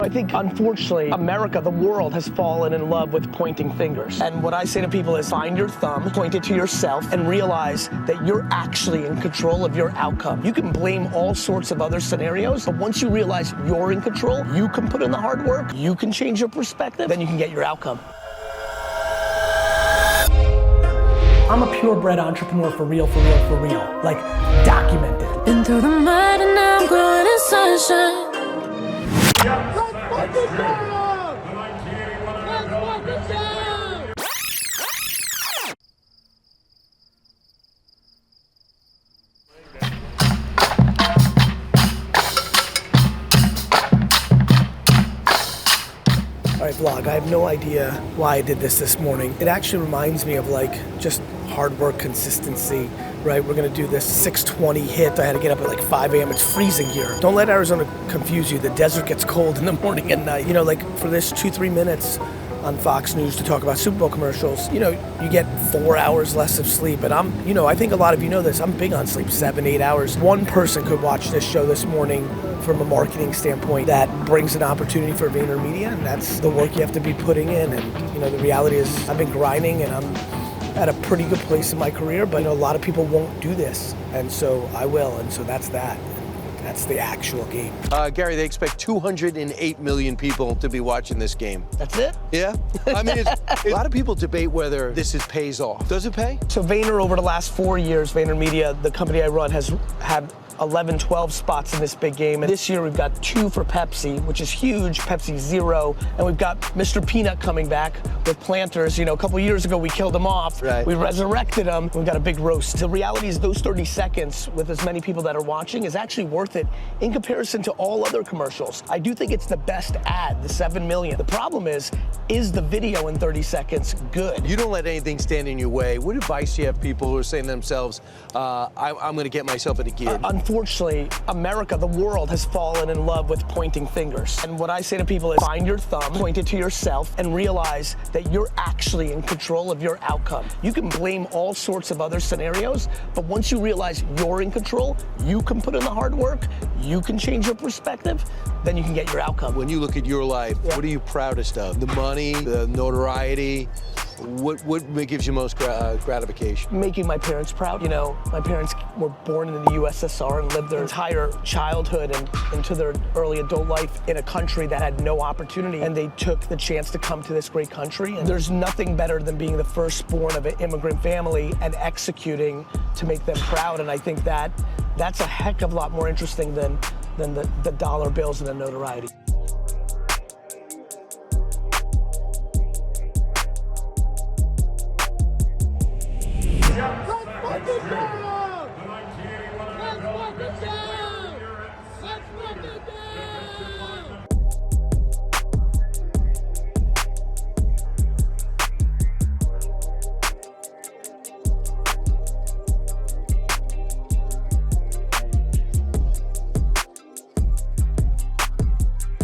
I think, unfortunately, America, the world, has fallen in love with pointing fingers. And what I say to people is find your thumb, point it to yourself, and realize that you're actually in control of your outcome. You can blame all sorts of other scenarios, but once you realize you're in control, you can put in the hard work, you can change your perspective, then you can get your outcome. I'm a purebred entrepreneur for real, like documented. Been through the mud and now I'm growing in sunshine. All right, vlog, I have no idea why I did this morning. It actually reminds me of like just hard work, consistency, right? We're gonna do this 6:20 hit. I had to get up at like 5 a.m. It's freezing here. Don't let Arizona confuse you. The desert gets cold in the morning and night. You know, like for this 2-3 minutes on Fox News to talk about Super Bowl commercials, you know, you get 4 hours less of sleep. And I'm, you know, I think a lot of you know this, I'm big on sleep, 7-8 hours. One person could watch this show this morning from a marketing standpoint that brings an opportunity for VaynerMedia, and that's the work you have to be putting in. And you know, the reality is I've been grinding and I'm at a pretty good place in my career, but you know, a lot of people won't do this, and so I will, and so that's that. That's the actual game. Gary, they expect 208 million people to be watching this game. That's it? Yeah. I mean, a lot of people debate whether this pays off. Does it pay? So Vayner, over the last 4 years, VaynerMedia, the company I run, has had 11, 12 spots in this big game. And this year we've got 2 for Pepsi, which is huge, Pepsi Zero. And we've got Mr. Peanut coming back with Planters. You know, a couple years ago we killed him off. Right. We resurrected him. We've got a big roast. The reality is those 30 seconds with as many people that are watching is actually worth it in comparison to all other commercials. I do think it's the best ad, the 7 million. The problem is the video in 30 seconds good? You don't let anything stand in your way. What advice do you have people who are saying to themselves, I'm gonna get myself into gear? Unfortunately, America, the world, has fallen in love with pointing fingers. And what I say to people is find your thumb, point it to yourself, and realize that you're actually in control of your outcome. You can blame all sorts of other scenarios, but once you realize you're in control, you can put in the hard work, you can change your perspective, then you can get your outcome. When you look at your life, what are you proudest of? The money, the notoriety? What gives you most gratification? Making my parents proud. You know, my parents were born in the USSR and lived their entire childhood and into their early adult life in a country that had no opportunity, and they took the chance to come to this great country. And there's nothing better than being the firstborn of an immigrant family and executing to make them proud. And I think that's a heck of a lot more interesting than the dollar bills and the notoriety. Let's fucking go!